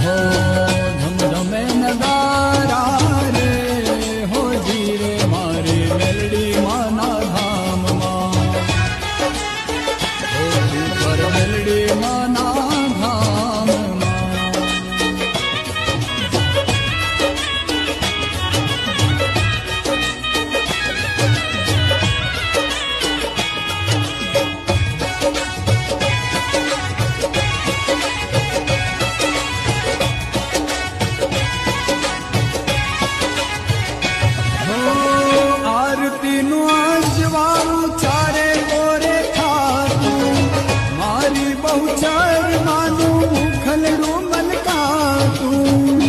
ધમધમે નગારા રે હો ધીરે મારી મેલડી માના ધામમાં ઉપર મેલડી માના ધામમાં આરતીનું આજવાળું ચારે ઓરે ખાતું મારી બહુચર માનું મુખલડું મલકાતું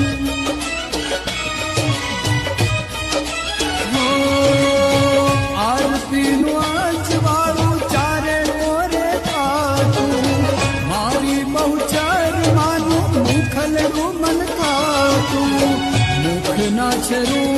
આરતીનું આજવાળું ચારે ઓરે ખાતું મારી બહુચર માનું મુખલડું મલકાતું મુખના છરું